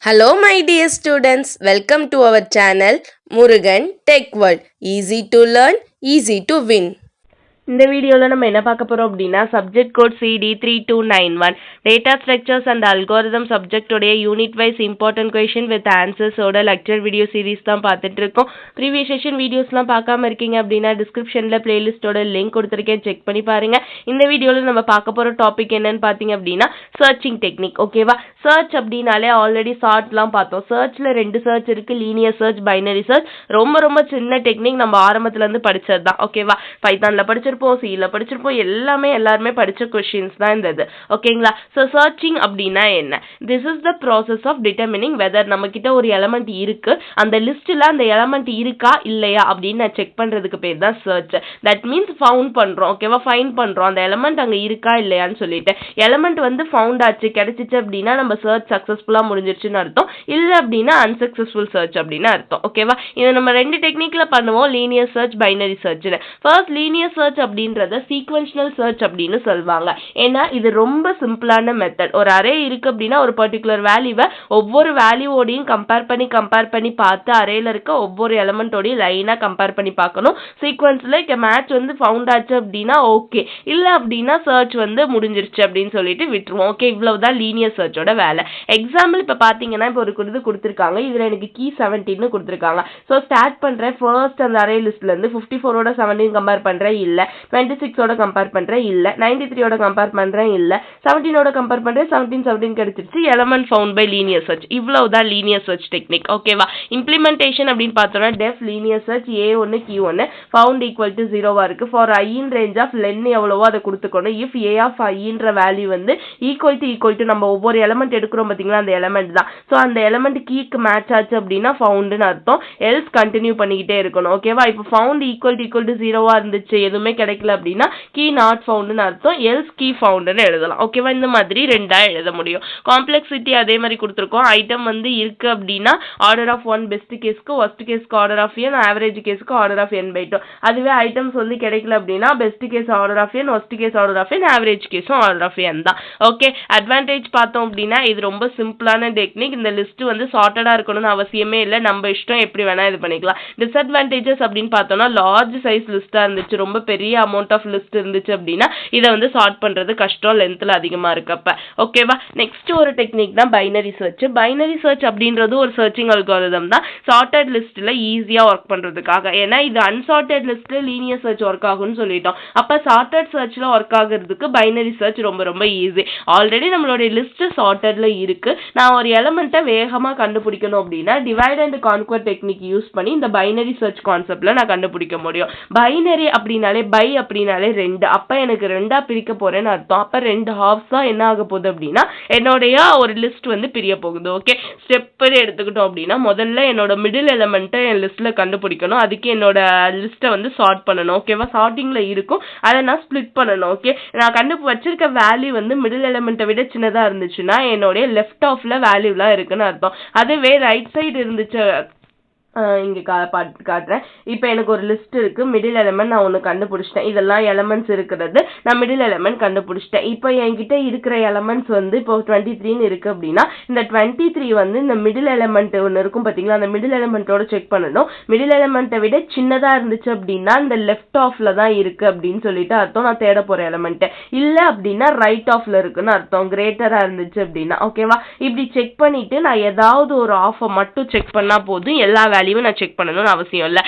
Hello my dear students, welcome to our channel Murugan Tech World. Easy to learn, easy to win. இந்த வீடியோவில் நம்ம என்ன பார்க்க போகிறோம் அப்படின்னா subject code CD3291 data structures and algorithm சப்ஜெக்டோடைய unit wise important question with ஆன்சர்ஸோட lecture video series தான் பார்த்துட்டு இருக்கோம். ப்ரீவியஸ் செஷன் வீடியோஸ்லாம் பார்க்காம இருக்கீங்க அப்படின்னா டிஸ்கிரிப்ஷனில் பிளேலிஸ்ட்டோட லிங்க் கொடுத்துருக்கேன், செக் பண்ணி பாருங்கள். இந்த வீடியோவில் நம்ம பார்க்க போகிற டாபிக் என்னன்னு பார்த்தீங்க அப்படின்னா சர்ச்சிங் டெக்னிக். ஓகேவா, சர்ச் அப்படின்னாலே ஆல்ரெடி சார்ட்லாம் பார்த்தோம். சர்ச்சில் 2 சர்ச் இருக்குது, லீனியர் சர்ச், பைனரி சர்ச். ரொம்ப சின்ன டெக்னிக், நம்ம ஆரம்பத்துலேருந்து படித்தது தான். ஓகேவா, பைத்தானில் படிச்சிருப்போம், சில படிச்சிருப்போம், எல்லாருமே படிச்ச கொஸ்டின்ஸ் தான் இந்த இது. ஓகேங்களா, ஸோ சர்ச்சிங் அப்படின்னா என்ன? This is the process of determining whether நம்ம கிட்ட ஒரு எலமெண்ட் இருக்கு, அந்த லிஸ்ட்ல அந்த எலமெண்ட் இருக்கா இல்லையா அப்படின்னு நான் செக் பண்றதுக்கு பேர் தான் சர்ச். தட் மீன்ஸ் ஃபவுண்ட் பண்றோம். ஓகேவா, ஃபைண்ட் பண்றோம் அந்த எலமெண்ட் அங்க இருக்கா இல்லையான்னு சொல்லிட்டு. எலமெண்ட் வந்து ஃபவுண்ட் ஆச்சு, கிடைச்சிச்சு அப்படின்னா நம்ம சர்ச் சக்சஸ்ஃபுல்லா முடிஞ்சிருச்சுன்னு அர்த்தம். இல்ல அப்படின்னா அன்சக்சஸ்ஃபுல் சர்ச் அப்படின்னு அர்த்தம். ஓகேவா, இதை நம்ம 2 டெக்னிக்ல பண்ணுவோம், linear search, binary search. First linear search அப்படின்றத சீக்வென்ஷனல் சர்ச் அப்படின்னு சொல்லுவாங்க. ஏன்னா இது ரொம்ப சிம்பிளான மெத்தட். ஒரு அரே இருக்கு அப்படின்னா ஒரு பர்டிகுலர் வேல்யூவை ஒவ்வொரு வேல்யூவோடையும் கம்பேர் பண்ணி பார்த்து அரேல இருக்க ஒவ்வொரு எலமெண்டோடையும் லைனா கம்பேர் பண்ணி பார்க்கணும். சீக்வென்ஸ்ல மேட்ச் வந்து ஃபவுண்ட் ஆச்சு அப்படின்னா ஓகே, இல்ல அப்படின்னா சர்ச் வந்து முடிஞ்சிருச்சு அப்படின்னு சொல்லிட்டு விட்டுருவோம். ஓகே, இவ்வளவுதான் லீனியர் சர்ச்சோட வேலை. எக்ஸாம்பிள் இப்ப பாத்தீங்கன்னா இப்போ ஒரு இது கொடுத்துருக்காங்க, இதுல எனக்கு கீ 17 கொடுத்துருக்காங்க. ஸோ ஸ்டார்ட் பண்றேன். ஃபர்ஸ்ட் அந்த அரே லிஸ்ட்ல இருந்து 54ஓட 17 கம்பேர் பண்றேன் இல்ல, 26ஓட கம்பேர் பண்றேன் இல்ல, 93ஓட கம்பேர் பண்றேன் இல்ல, 17ஓட கம்பேர் பண்றேன், 17 கிடைச்சிருச்சு, element found by linear search. இவ்வளவுதான் லீனியர் சர்ச் டெக்னிக். ஓகேவா, இம்ப்ளிமெண்டேஷன் அப்படின்னு பார்த்தோம்னா def linear search A1 Q1 found equal to 0வா இருக்கு. For I in range of len எவ்வளவோ அதை கொடுத்துக்கணும். இஃப் A ஆஃப் Iன்ற வேல்யூ வந்து ஈக்குவல் டு நம்ம ஒவ்வொரு எலமெண்ட் எடுக்கிறோம் பாத்தீங்களா, அந்த எலமெண்ட் தான். ஸோ அந்த எலமெண்ட் கீக்கு மேட்ச் ஆச்சு அப்படின்னா ஃபவுண்டுன்னு அர்த்தம். எல்ஸ் கண்டினியூ பண்ணிக்கிட்டே இருக்கணும். ஓகேவா, இப்போ ஃபவுண்ட் ஈக்குவல் டு 0வா இருந்துச்சு, எதுவுமே கிடைக்கல அப்படின்னா கீ நாட் ஃபவுண்டுன்னு அர்த்தம். எல்ஸ் கீ ஃபவுண்டுன்னு எழுதலாம். ஓகேவா, இந்த மாதிரி 2ஆ எழுத முடியும். காம்ப்ளெக்சிட்டி அதே மாதிரி கொடுத்துருக்கோம். ஐட்டம் வந்து இருக்கு அப்படின்னா ஆர்டர் ஆஃப் 1 பெஸ்ட் கேஸ்க்கு, ஒஸ்ட் கேஸ்க்கு ஆர்டர் ஆஃப் n, ஆவரேஜ் கேஸ்க்கு ஆர்டர் ஆஃப் n/2. அதுவே ஐட்டம்ஸ் வந்து கிடைக்கல அப்படின்னா best case order of n, worst case order of n, average கேஸும் ஆர்டர் ஆஃப் n தான். ஓகே, அட்வான்டேஜ் பார்த்தோம் அப்படின்னா இது ரொம்ப சிம்பிளான டெக்னிக். இந்த லிஸ்ட் வந்து சார்ட்டடா இருக்கணும்னு அவசியமே இல்லை, நம்ம இஷ்டம் எப்படி வேணா இது பண்ணிக்கலாம். டிஸ்அட்வான்டேஜஸ் அப்படின்னு பார்த்தோம்னா லார்ஜ் சைஸ் லிஸ்டா இருந்துச்சு, ரொம்ப பெரிய அமௌண்ட் ஆஃப் லிஸ்ட் இருந்துச்சு அப்படின்னா இதை வந்து சார்ட் பண்றது கஷ்டம், லென்த்ல அதிகமா இருக்கப்ப. ஓகேவா, நெக்ஸ்ட் ஒரு டெக்னிக் தான் பைனரி சர்ச். பைனரி சர்ச் அப்படின்றது ஒரு சர்ச்சிங் அல்காரிதம் தான், சார்ட்டட் லிஸ்ட்ல ஈஸியா ஒர்க் பண்றதுக்காக. ஏன்னா இது அன்சார்ட்டட் லிஸ்ட்ல லீனியர் சர்ச் ஒர்க் ஆகும்னு சொல்லிட்டோம். அப்ப சார்ட்டட் சர்ச்ல ஒர்க் ஆகுறதுக்கு பைனரி சர்ச் ரொம்ப ஈஸி. ஆல்ரெடி நம்மளுடைய லிஸ்ட் சார்ட்டட்ல இருக்கு, நான் ஒரு எலமெண்ட்டை வேகமா கண்டுபிடிக்கணும் அப்படின்னா divide and conquer technique use பண்ணி இந்த பைனரி சர்ச் கான்செப்ட்ல நான் கண்டுபிடிக்க முடியும். பைனரி அப்படின்னாலே பை அப்படின்னாலே 2, அப்ப எனக்கு 2ஆ பிரிக்க போறேன்னு அர்த்தம். அப்ப 2 ஹாஃப்ஸ் தான் என்ன ஆக போகுது அப்படின்னா என்னுடைய ஒரு லிஸ்ட் வந்து பிரிய போகுது. ஓகே, ஸ்டெப் எடுத்துக்கிட்டோம் அப்படின்னா முதல்ல என்னோட மிடில் எலமெண்ட்டை என் லிஸ்ட்ல கண்டுபிடிக்கணும், அதுக்கு என்னோட லிஸ்ட்டை வந்து சார்ட் பண்ணணும். ஓகேவா, சார்ட்டிங்ல இருக்கும், அதை நான் ஸ்பிளிட் பண்ணணும். ஓகே, நான் வச்சிருக்க வேல்யூ வந்து மிடில் எலமெண்ட்டை விட சின்னதா இருந்துச்சுன்னா என்னுடைய லெஃப்ட் ஆஃப்ல வேல்யூலாம் இருக்குன்னு அர்த்தம். அதுவே ரைட் சைடு இருந்துச்சு, இங்க காட்டுறேன். இப்போ எனக்கு ஒரு லிஸ்ட் இருக்கு, மிடில் எலமெண்ட் நான் ஒன்று கண்டுபிடிச்சிட்டேன். இதெல்லாம் எலமெண்ட்ஸ் இருக்கிறது, நான் மிடில் எலமெண்ட் கண்டுபிடிச்சிட்டேன். இப்போ என்கிட்ட இருக்கிற எலமெண்ட்ஸ் வந்து இப்போ 23 இருக்கு அப்படின்னா இந்த 23 வந்து இந்த மிடில் எலமெண்ட் ஒன்று இருக்கும் பார்த்தீங்களா, அந்த மிடில் எலமெண்ட்டோட செக் பண்ணணும். மிடில் எலமெண்ட்டை விட சின்னதா இருந்துச்சு அப்படின்னா இந்த லெஃப்ட் ஆஃப்ல தான் இருக்கு அப்படின்னு சொல்லிட்டு அர்த்தம், நான் தேட போற எலமெண்ட். இல்லை அப்படின்னா ரைட் ஆஃப்ல இருக்குன்னு அர்த்தம், கிரேட்டரா இருந்துச்சு அப்படின்னா. ஓகேவா, இப்படி செக் பண்ணிட்டு நான் ஏதாவது ஒரு ஆஃபை மட்டும் செக் பண்ணா போதும், எல்லா வேல்யூவும் நான் செக் பண்ணணும்னு அவசியம் இல்லை.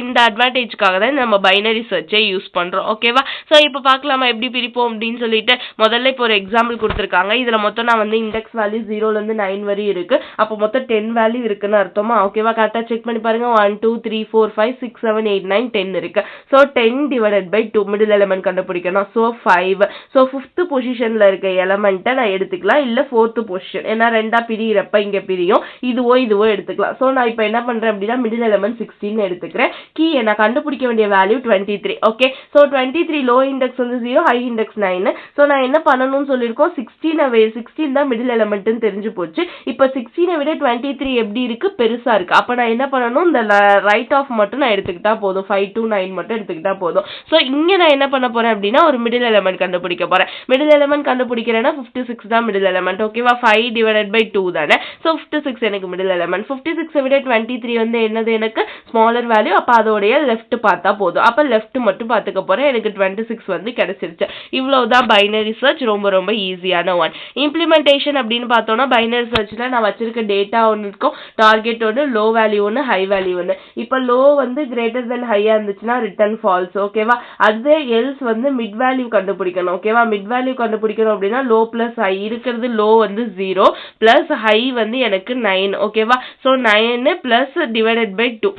இந்த அட்வான்டேஜ்க்காக தான் நம்ம பைனரி சர்ச்சை யூஸ் பண்றோம். ஓகேவா, ஸோ இப்போ பார்க்கலாமா எப்படி பிரிப்போம் அப்படின்னு சொல்லிட்டு. முதல்ல இப்போ ஒரு எக்ஸாம்பிள் கொடுத்துருக்காங்க, இதுல மொத்தம் நான் வந்து இண்டெக்ஸ் வேல்யூ 0ல இருந்து 9 வரை இருக்கு, அப்போ மொத்தம் 10 வேல்யூ இருக்குன்னு அர்த்தமா. ஓகேவா, கரெக்டா செக் பண்ணி பாருங்க. 1 2 3 4 5 6 7 8 9 10 இருக்கு. So 10 divided by 2 middle element கண்டுபிடிக்கணும். ஸோ 5. ஸோ 5th பொசிஷன்ல இருக்க எலமெண்ட்டை நான் எடுத்துக்கலாம், இல்ல 4th பொசிஷன், ஏன்னா 2ஆ பிரியிறப்ப இங்க பிரியும், இதுவோ எடுத்துக்கலாம். ஸோ நான் இப்போ என்ன பண்ண பண்றேன் அப்படின்னா மிடில் எலிமெண்ட் 16 எடுத்துக்கிறேன். கீ நான் கண்டுபிடிக்க வேண்டிய value 23. Okay, so 23 low index வந்து 0, ஹை இண்டெக்ஸ் 9. ஸோ நான் என்ன பண்ணணும்னு சொல்லியிருக்கோம், 16 தான் மிடில் எலிமெண்ட்னு தெரிஞ்சு போச்சு. இப்போ 16 விட 23 எப்படி இருக்கு, பெருசா இருக்கு. அப்ப நான் என்ன பண்ணணும், இந்த ரைட் ஆஃப் மட்டும் நான் எடுத்துக்கிட்டா போதும், 5 to 9 மட்டும் எடுத்துக்கிட்டா போதும். ஸோ இங்க நான் என்ன பண்ண போறேன் அப்படின்னா ஒரு மிடில் எலிமெண்ட் கண்டுபிடிக்க போறேன். மிடில் எலிமெண்ட் கண்டுபிடிக்கிறேன்னா 56 தான் மிடில் எலிமெண்ட். ஓகேவா, 5 divided by 2 தானே. ஸோ 56 எனக்கு மிடில் எலிமெண்ட். 56 விட 23 வந்து என்னது, எனக்கு ஸ்மாலர் வேல்யூ. அப்ப அதோடைய லெஃப்ட் பார்த்தா போதும். அப்ப லெஃப்ட் மட்டும் பார்த்துக்க போறேன். எனக்கு 26 வந்து கிடைச்சிருச்சு. இவ்வளவுதான் பைனரி சர்ச், ரொம்ப ரொம்ப ஈஸியான ஒன். இம்ப்ளிமெண்டேஷன் அப்படின்னு பார்த்தோம்னா பைனரி சர்ச்ல நான் வச்சிருக்க டேட்டா ஒன்று இருக்கும், டார்கெட் ஒன்று, லோ வேல்யூ ஒன்று, ஹை வேல்யூ ஒன்று. இப்போ லோ வந்து கிரேட்டர் தென் ஹையா இருந்துச்சுன்னா ரிட்டர்ன் ஃபால்ஸ். ஓகேவா, அதே எல்ஸ் வந்து மிட் வேல்யூ கண்டுபிடிக்கணும். ஓகேவா, மிட் வேல்யூ கண்டுபிடிக்கணும் அப்படின்னா லோ பிளஸ் ஹை இருக்கிறது, லோ வந்து 0 பிளஸ் ஹை வந்து எனக்கு 9. ஓகேவா, so 9 plus divided by 2.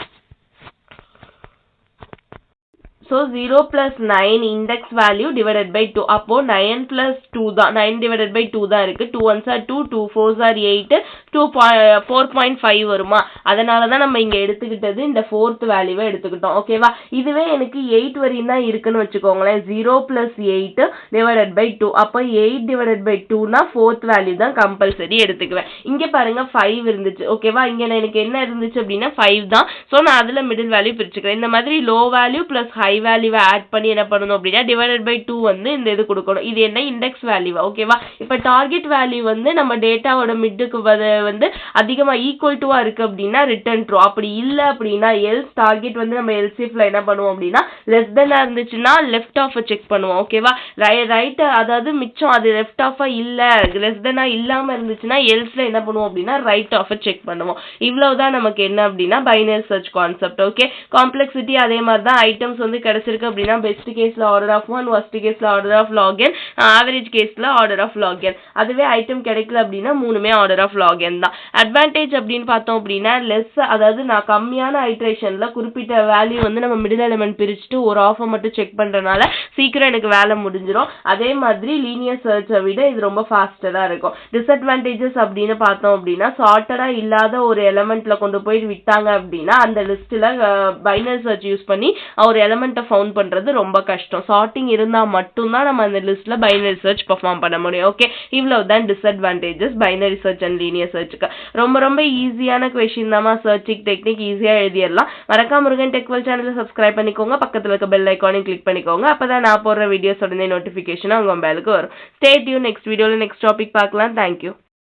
So 0 plus 9 index value divided by 2. அப்போ 9 plus 2 தான், 9 divided by 2 தான் இருக்கு. 2 1s are 2, 2 4s are 8, 4.5 வருமா. அதனால தான் நம்ம இங்க எடுத்துக்கிட்டது இந்த fourth வேல்யூவை எடுத்துக்கிட்டோம். ஓகேவா, இதுவே எனக்கு 8 வரையும் தான் இருக்குன்னு வச்சுக்கோங்களேன். 0 plus 8 divided by 2. அப்போ 8 divided by 2 னா fourth வேல்யூ தான் கம்பல்சரி எடுத்துக்குவேன். இங்க பாருங்க 5 இருந்துச்சு. ஓகேவா, இங்க எனக்கு என்ன இருந்துச்சு அப்படின்னா 5 தான். ஸோ நான் அதுல மிடில் வேல்யூ பிரிச்சுக்கிறேன். இந்த மாதிரி லோ வேல்யூ பிளஸ் ஹை வேல்யூவை ஆட் பண்ணி என்ன பண்ணணும் அப்படின்னா டிவைடட் பை 2 வந்து இந்த இது கொடுக்கணும். இது என்ன, இண்டெக்ஸ் வேல்யூவா. ஓகேவா, இப்போ டார்கெட் வேல்யூ வந்து நம்ம டேட்டாவோட மிட்டுக்கு வந்து அதிகமா ஈக்குவல் டுவா இருக்கு அப்படின்னா ரிட்டர்ன் ட்ரூ. அப்படி இல்லை அப்படின்னா எல்ஸ் டார்கெட் வந்து நம்ம எல்சிஎஃப்ல என்ன பண்ணுவோம் அப்படின்னா லெஸ் தென்னா இருந்துச்சுன்னா லெஃப்ட் ஆஃப் செக் பண்ணுவோம். ஓகேவா, ரைட் அதாவது மிச்சம் அது லெஃப்ட் ஆஃபா இல்ல லெஸ் தென்னா இல்லாம இருந்துச்சுன்னா எல்ஸ்ல என்ன பண்ணுவோம் அப்படின்னா ரைட் ஆஃப் செக் பண்ணுவோம். இவ்வளவுதான் நமக்கு என்ன அப்படின்னா binary search concept. Okay, complexity அதே மாதிரி தான். ஐட்டம்ஸ் வந்து கிடைச்சிருக்கு அப்படின்னா பெஸ்ட் கேஸ்ல ஆர்டர் ஆஃப் 1, worst கேஸ்ல order of log n, average கேஸ்ல ஆர்டர் ஆஃப் log n. அதுவே ஐட்டம் கிடைக்கல அப்படின்னா மூணுமே ஆர்டர் ஆஃப் log n தான். அட்வான்டேஜ் அப்படின்னு பார்த்தோம் அப்படின்னா லெஸ், அதாவது நான் கம்மியான ஐட்ரேஷன்ல குறிப்பிட்ட வேல்யூ வந்து நம்ம மிடில் எலிமெண்ட் பிரிச்சுட்டு ஒரு ஆஃபை மட்டும் செக் பண்றதுனால சீக்கிரம் எனக்கு வேலை முடிஞ்சிடும். அதே மாதிரி லீனியர் சர்ச்சை விட இது ரொம்ப ஃபாஸ்டரா இருக்கும். டிஸ்அட்வான்டேஜஸ் அப்படின்னு பார்த்தோம் அப்படின்னா சார்ட்டடா இல்லாத ஒரு எலிமெண்ட்ல கொண்டு போய் விட்டாங்க அப்படின்னா அந்த லிஸ்ட்ல பைனரி சர்ச் யூஸ் பண்ணி ஒரு எலிமெண்ட்டை ஃபவுண்ட் பண்றது ரொம்ப கஷ்டம். சார்ட்டிங் இருந்தா மட்டும்தான் நம்ம அந்த லிஸ்ட்ல பைனரி சர்ச் பெர்ஃபார்ம் பண்ண முடியும். ஓகே, இவ்வளவுதான் disadvantages binary search and linear சர்ச்சுக்கு. ரொம்ப ரொம்ப ஈஸியான கொஸ்டின் தான். சர்ச்சிங் டெக்னிக் ஈஸியா எழுதிடலாம். மறக்காம முருகன் டெக்வல் சேனலை சப்ஸ்கிரைப் பண்ணிக்கோங்க. பக்கத்துல இருக்க பெல் ஐக்கானையும் கிளிக் பண்ணிக்கோங்க. அப்பதான் நான் போடுற வீடியோஸ் உடனே நோட்டிபிகேஷன் உங்க மொபைலுக்கு வரும். Stay tune. நெக்ஸ்ட் வீடியோல நெக்ஸ்ட் டாபிக் பார்க்கலாம். தேங்க்யூ.